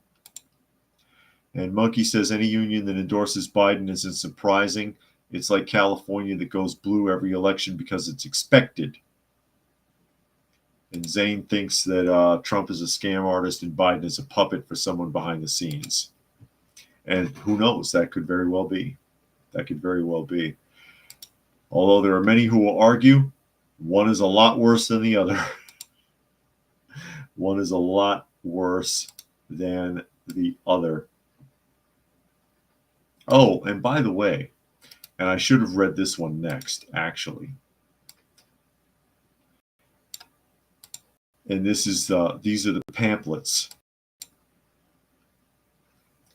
And Monkey says any union that endorses Biden isn't surprising. It's like California that goes blue every election because it's expected. And Zane thinks that Trump is a scam artist and Biden is a puppet for someone behind the scenes. And who knows? That could very well be. That could very well be. Although there are many who will argue, one is a lot worse than the other. One is a lot worse than the other. Oh, and by the way, and I should have read this one next, actually. And this is these are the pamphlets.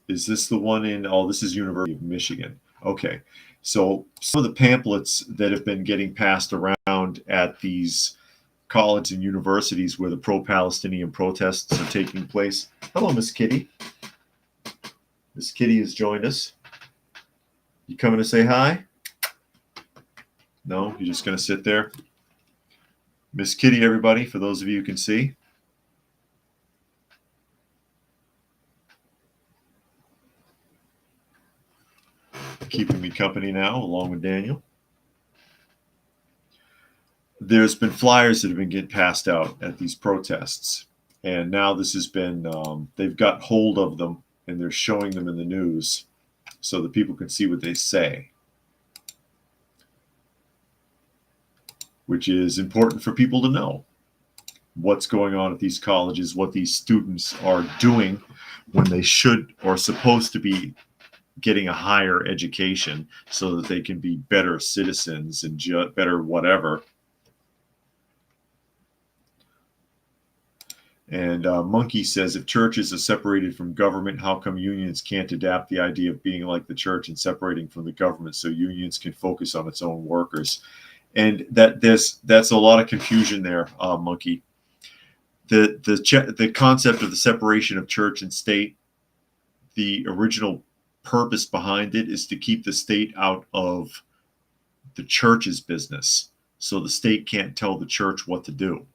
Is this the one in? Oh, this is University of Michigan. Okay, so some of the pamphlets that have been getting passed around at these colleges and universities where the pro-Palestinian protests are taking place. Hello, Miss Kitty. Miss Kitty has joined us. You coming to say hi? No, you're just going to sit there. Miss Kitty, everybody, for those of you who can see. Keeping me company now, along with Daniel. There's been flyers that have been getting passed out at these protests. And now this has been, they've got hold of them and they're showing them in the news so that people can see what they say, which is important for people to know what's going on at these colleges, what these students are doing when they should or supposed to be getting a higher education so that they can be better citizens and better whatever. And Monkey says, if churches are separated from government, how come unions can't adapt the idea of being like the church and separating from the government so unions can focus on its own workers? And that's a lot of confusion there, Monkey. The concept of the separation of church and state, the original purpose behind it is to keep the state out of the church's business, so the state can't tell the church what to do.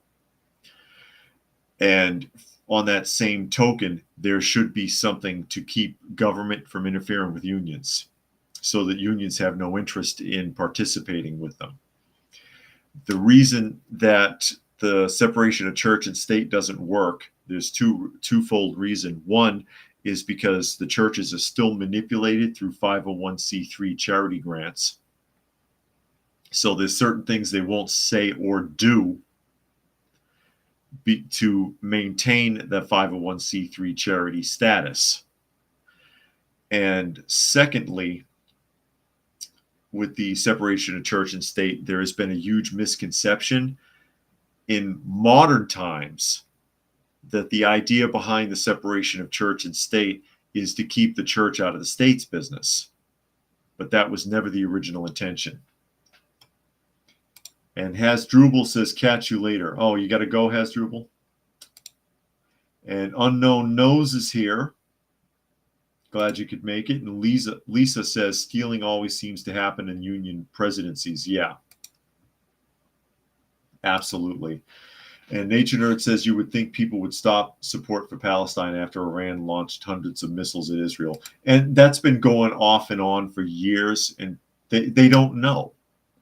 And on that same token, there should be something to keep government from interfering with unions so that unions have no interest in participating with them. The reason that the separation of church and state doesn't work, there's twofold reason. One is because the churches are still manipulated through 501c3 charity grants. So there's certain things they won't say or do to maintain the 501c3 charity status. And secondly, with the separation of church and state, there has been a huge misconception in modern times that the idea behind the separation of church and state is to keep the church out of the state's business. But that was never the original intention. And Hasdrubal says, catch you later. Oh, you got to go, Hasdrubal? And Unknown Nose is here. Glad you could make it. And Lisa says, stealing always seems to happen in union presidencies. Yeah, absolutely. And Nature Nerd says, you would think people would stop support for Palestine after Iran launched hundreds of missiles at Israel. And that's been going off and on for years. And they don't know.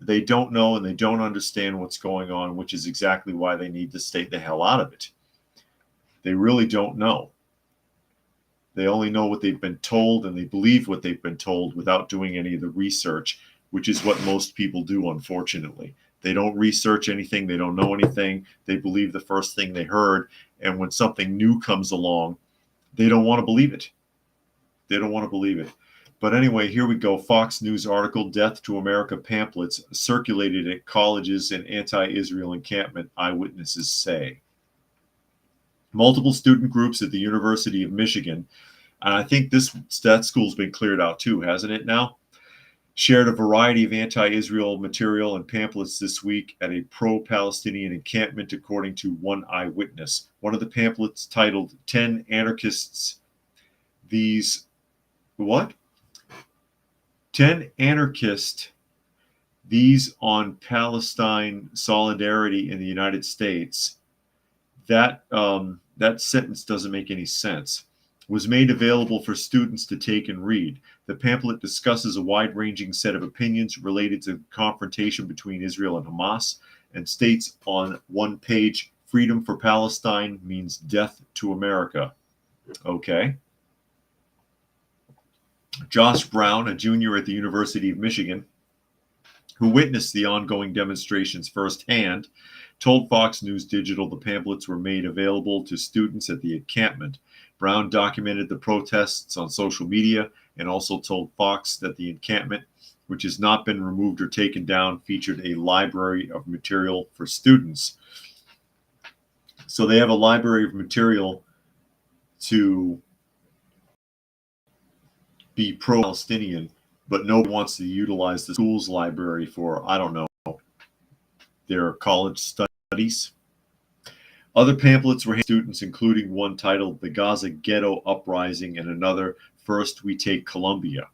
They don't know and they don't understand what's going on, which is exactly why they need to stay the hell out of it. They really don't know. They only know what they've been told and they believe what they've been told without doing any of the research, which is what most people do, unfortunately. They don't research anything. They don't know anything. They believe the first thing they heard. And when something new comes along, They don't want to believe it. They don't want to believe it. But anyway, here we go. Fox News article, Death to America pamphlets circulated at colleges and anti-Israel encampment, eyewitnesses say. Multiple student groups at the University of Michigan, and I think that school's been cleared out too, hasn't it now? Shared a variety of anti-Israel material and pamphlets this week at a pro-Palestinian encampment, according to one eyewitness. One of the pamphlets, titled 10 Anarchists, these what? 10 Anarchists, these on Palestine solidarity in the United States. That sentence doesn't make any sense. Was made available for students to take and read. The pamphlet discusses a wide-ranging set of opinions related to the confrontation between Israel and Hamas, and states on one page, freedom for Palestine means death to America. Okay. Josh Brown, a junior at the University of Michigan, who witnessed the ongoing demonstrations firsthand, told Fox News Digital the pamphlets were made available to students at the encampment. Brown documented the protests on social media and also told Fox that the encampment, which has not been removed or taken down, featured a library of material for students. So they have a library of material to be pro-Palestinian, but nobody wants to utilize the school's library for, I don't know, their college studies. Other pamphlets were handed to students, including one titled The Gaza Ghetto Uprising and another, First We Take Columbia.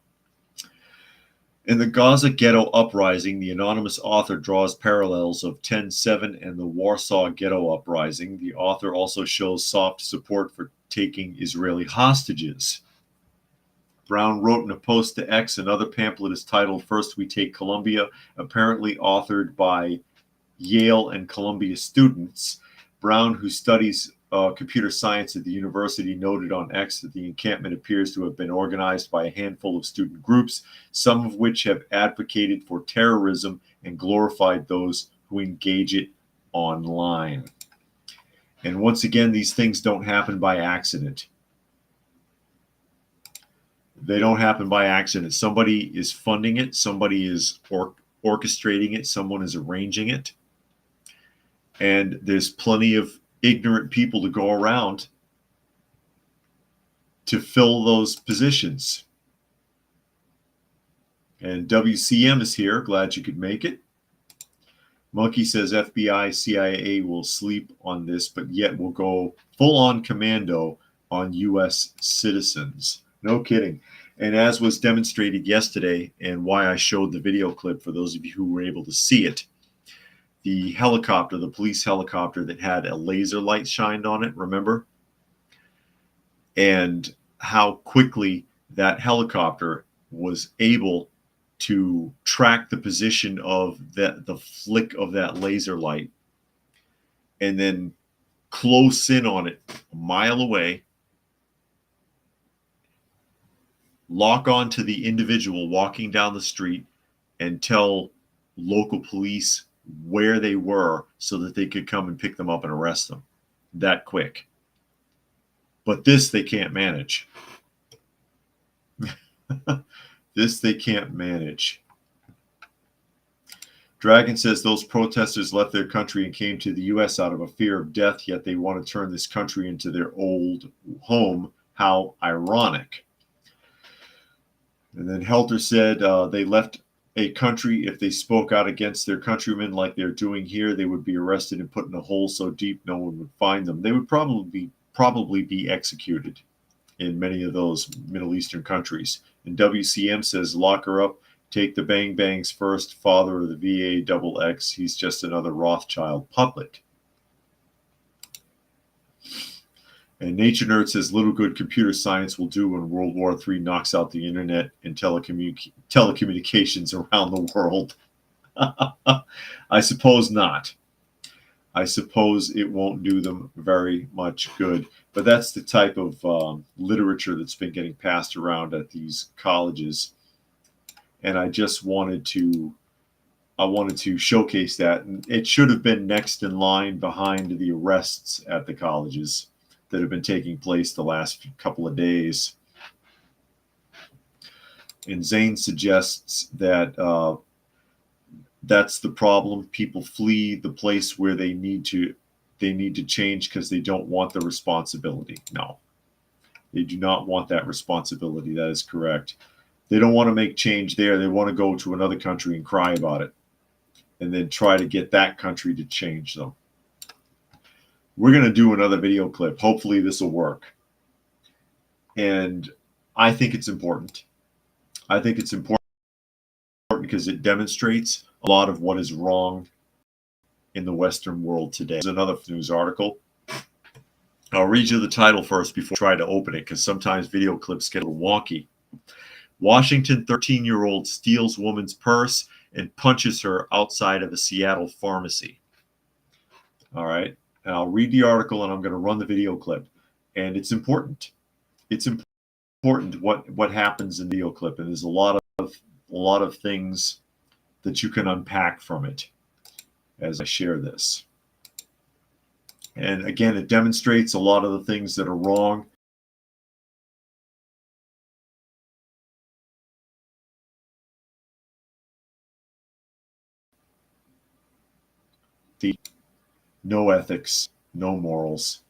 In the Gaza Ghetto Uprising, the anonymous author draws parallels of 10/7 and the Warsaw Ghetto Uprising. The author also shows soft support for taking Israeli hostages. Brown wrote in a post to X, another pamphlet is titled First We Take Columbia, apparently authored by Yale and Columbia students. Brown, who studies computer science at the university, noted on X that the encampment appears to have been organized by a handful of student groups, some of which have advocated for terrorism and glorified those who engage it online. And once again, these things don't happen by accident. They don't happen by accident. Somebody is funding it. Somebody is orchestrating it. Someone is arranging it. And there's plenty of ignorant people to go around to fill those positions. And WCM is here. Glad you could make it. Monkey says FBI, CIA will sleep on this, but yet will go full-on commando on U.S. citizens. No kidding. And as was demonstrated yesterday, and why I showed the video clip for those of you who were able to see it, the helicopter, the police helicopter that had a laser light shined on it, remember? And how quickly that helicopter was able to track the position of the flick of that laser light and then close in on it a mile away, lock on to the individual walking down the street and tell local police where they were so that they could come and pick them up and arrest them that quick. But this they can't manage. This they can't manage. Dragon says those protesters left their country and came to the U.S. out of a fear of death, yet they want to turn this country into their old home. How ironic. And then Helter said they left a country. If they spoke out against their countrymen like they're doing here, they would be arrested and put in a hole so deep no one would find them. They would probably be executed in many of those Middle Eastern countries. And WCM says, lock her up, take the bang bangs first, father of the VA double X. He's just another Rothschild puppet. And Nature Nerd says, little good computer science will do when World War III knocks out the internet and telecommunications around the world. I suppose not. I suppose it won't do them very much good. But that's the type of literature that's been getting passed around at these colleges. And I just wanted to showcase that. And it should have been next in line behind the arrests at the colleges. that have been taking place the last couple of days. And Zane suggests that that's the problem. People flee the place where they need to change because they don't want the responsibility. No, they do not want that responsibility. That is correct. They don't want to make change there. They want to go to another country and cry about it and then try to get that country to change them. We're going to do another video clip. Hopefully this will work. And I think it's important. I think it's important because it demonstrates a lot of what is wrong in the Western world today. There's another news article. I'll read you the title first before I try to open it, because sometimes video clips get a little wonky. Washington 13-year-old steals woman's purse and punches her outside of a Seattle pharmacy. All right. And I'll read the article and I'm going to run the video clip. And it's important. It's important what happens in the video clip. And there's a lot of things that you can unpack from it as I share this. And again, it demonstrates a lot of the things that are wrong. No ethics, no morals.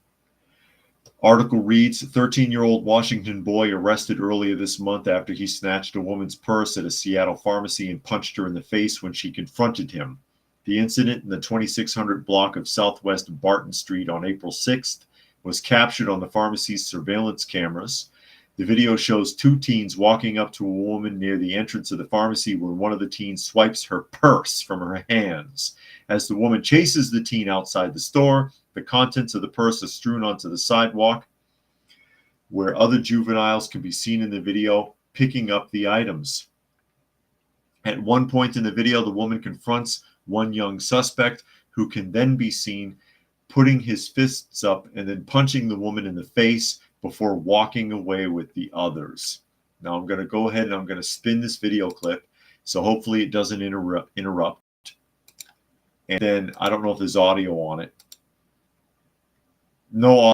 Article reads, 13-year-old Washington boy arrested earlier this month after he snatched a woman's purse at a Seattle pharmacy and punched her in the face when she confronted him. The incident in the 2600 block of Southwest Barton Street on April 6th was captured on the pharmacy's surveillance cameras. The video shows two teens walking up to a woman near the entrance of the pharmacy when one of the teens swipes her purse from her hands. As the woman chases the teen outside the store, the contents of the purse are strewn onto the sidewalk, where other juveniles can be seen in the video picking up the items. At one point in the video, the woman confronts one young suspect, who can then be seen putting his fists up and then punching the woman in the face before walking away with the others. Now I'm going to go ahead and I'm going to spin this video clip, so hopefully it doesn't interrupt. And then I don't know if there's audio on it. No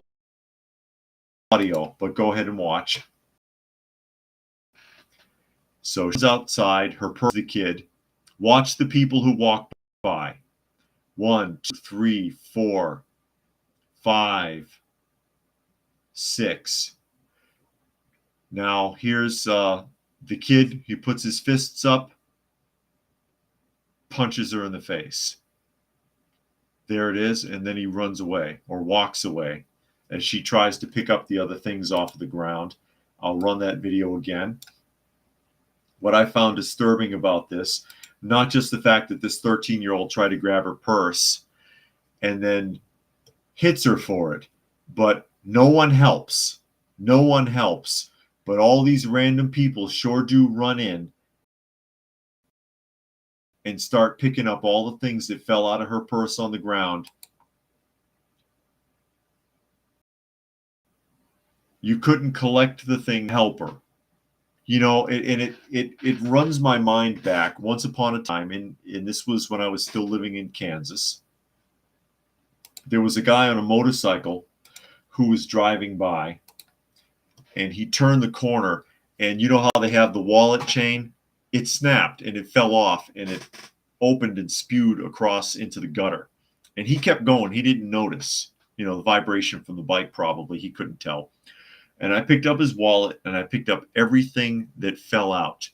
audio, but go ahead and watch. So she's outside, her purse, the kid. Watch the people who walk by. 1, 2, 3, 4, 5, 6. Now here's the kid. He puts his fists up, punches her in the face. There it is, and then he runs away or walks away as she tries to pick up the other things off the ground. I'll run that video again. What I found disturbing about this, not just the fact that this 13-year-old tried to grab her purse and then hits her for it, but no one helps. No one helps. But all these random people sure do run in and start picking up all the things that fell out of her purse on the ground. You couldn't collect the thing, help her. You know, it runs my mind back once upon a time, and this was when I was still living in Kansas. There was a guy on a motorcycle who was driving by, and he turned the corner, and you know how they have the wallet chain? It snapped and it fell off and it opened and spewed across into the gutter. And he kept going. He didn't notice, you know, the vibration from the bike, probably. He couldn't tell. And I picked up his wallet and I picked up everything that fell out.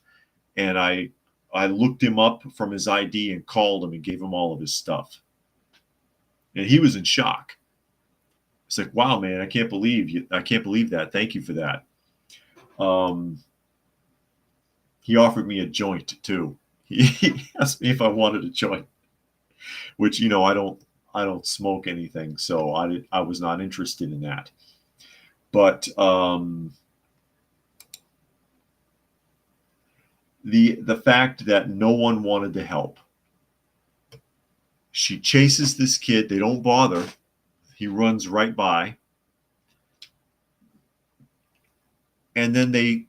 And I looked him up from his ID and called him and gave him all of his stuff. And he was in shock. It's like, wow, man, I can't believe that. Thank you for that. He offered me a joint too. He asked me if I wanted a joint, which, you know, I don't smoke anything, so I was not interested in that. But the fact that no one wanted to help. She chases this kid. They don't bother. He runs right by. And then they,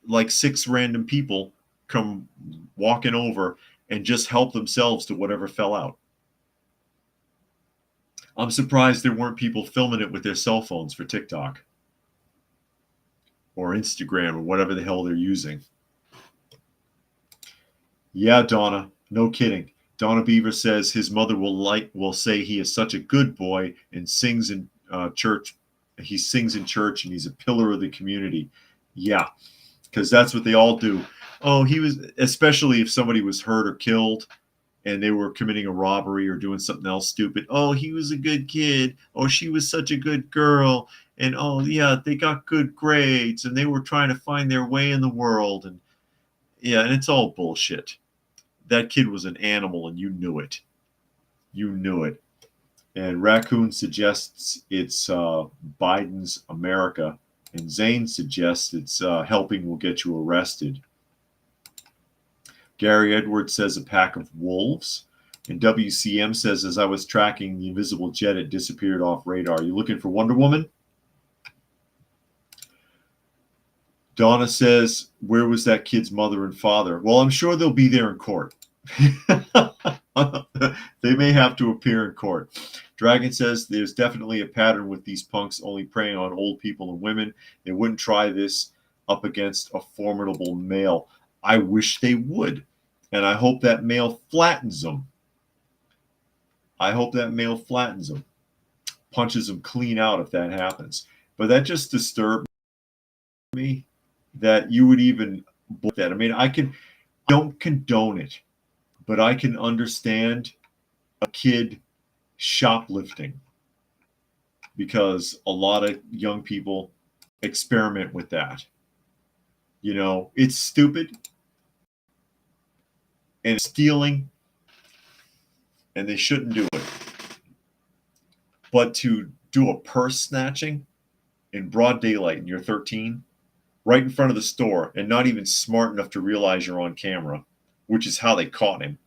like 6 random people, come walking over and just help themselves to whatever fell out. I'm surprised there weren't people filming it with their cell phones for TikTok or Instagram or whatever the hell they're using. Yeah, Donna, no kidding. Donna Beaver says his mother will say he is such a good boy and sings in church. He sings in church and he's a pillar of the community. Yeah, because that's what they all do. Oh, he was, especially if somebody was hurt or killed and they were committing a robbery or doing something else stupid. Oh, he was a good kid. Oh, she was such a good girl. And oh, yeah, they got good grades and they were trying to find their way in the world. And yeah, and it's all bullshit. That kid was an animal and you knew it. You knew it. And Raccoon suggests it's Biden's America. And Zane suggests it's helping will get you arrested. Gary Edwards says a pack of wolves. And WCM says, as I was tracking the invisible jet, it disappeared off radar. You looking for Wonder Woman? Donna says, where was that kid's mother and father? Well, I'm sure they'll be there in court. They may have to appear in court. Dragon says there's definitely a pattern with these punks only preying on old people and women. They wouldn't try this up against a formidable male. I wish they would. And I hope that male flattens them. I hope that male flattens them. Punches them clean out if that happens. But that just disturbed me that you would even book that. I mean, I don't condone it, but I can understand a kid shoplifting because a lot of young people experiment with that. You know, it's stupid and stealing, and they shouldn't do it. But to do a purse snatching in broad daylight and you're 13, right in front of the store, and not even smart enough to realize you're on camera, which is how they caught him.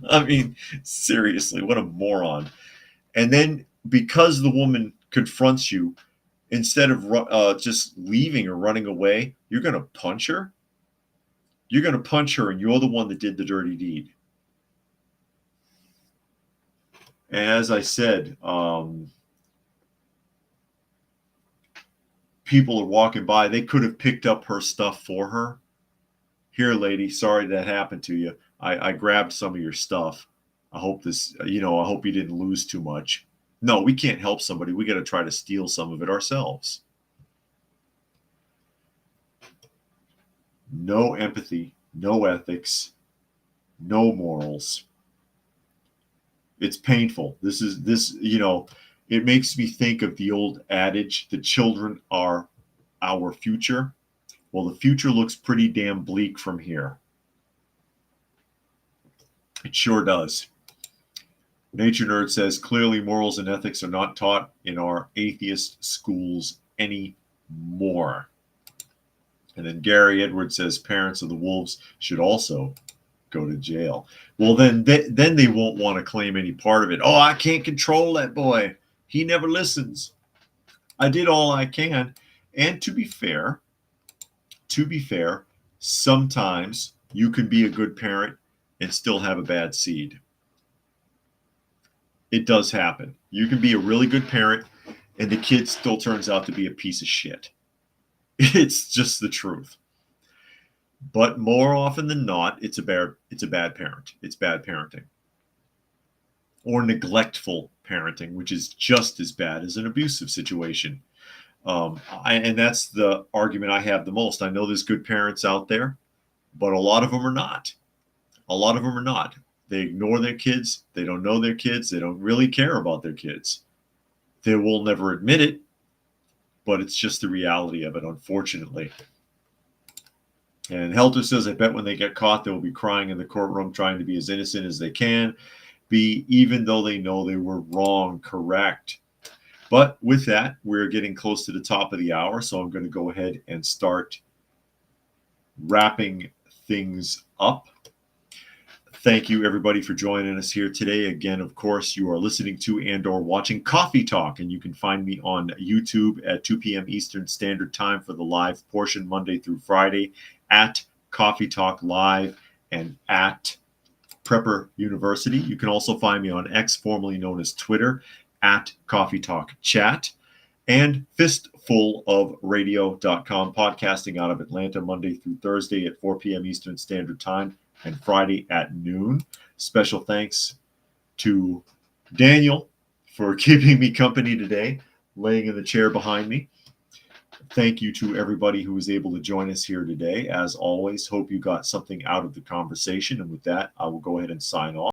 I mean, seriously, what a moron. And then because the woman confronts you, instead of just leaving or running away, you're going to punch her? You're going to punch her, and you're the one that did the dirty deed. And as I said, people are walking by. They could have picked up her stuff for her. Here, lady, sorry that happened to you. I grabbed some of your stuff. I hope I hope you didn't lose too much. No, we can't help somebody. We got to try to steal some of it ourselves. No empathy, no ethics, no morals. It's painful. It makes me think of the old adage, the children are our future. Well, the future looks pretty damn bleak from here. It sure does. Nature Nerd says, clearly morals and ethics are not taught in our atheist schools anymore. And then Gary Edwards says, parents of the wolves should also go to jail. Well, then they won't want to claim any part of it. Oh, I can't control that boy. He never listens. I did all I can. And to be fair, sometimes you can be a good parent and still have a bad seed. It does happen. You can be a really good parent and the kid still turns out to be a piece of shit. It's just the truth. But more often than not, it's a bad parent. It's bad parenting. Or neglectful parenting, which is just as bad as an abusive situation. And that's the argument I have the most. I know there's good parents out there, but a lot of them are not. A lot of them are not. They ignore their kids. They don't know their kids. They don't really care about their kids. They will never admit it, but it's just the reality of it, unfortunately. And Helter says, I bet when they get caught, they will be crying in the courtroom, trying to be as innocent as they can be, even though they know they were wrong. Correct. But with that, we're getting close to the top of the hour, so I'm going to go ahead and start wrapping things up. Thank you, everybody, for joining us here today. Again, of course, you are listening to and/or watching Coffee Talk, and you can find me on YouTube at 2 p.m. Eastern Standard Time for the live portion, Monday through Friday, at Coffee Talk Live and at Prepper University. You can also find me on X, formerly known as Twitter, at Coffee Talk Chat, and fistfulofradio.com, podcasting out of Atlanta Monday through Thursday at 4 p.m. Eastern Standard Time and Friday at noon. Special thanks to Daniel for keeping me company today, laying in the chair behind me. Thank you to everybody who was able to join us here today. As always, hope you got something out of the conversation. And with that, I will go ahead and sign off.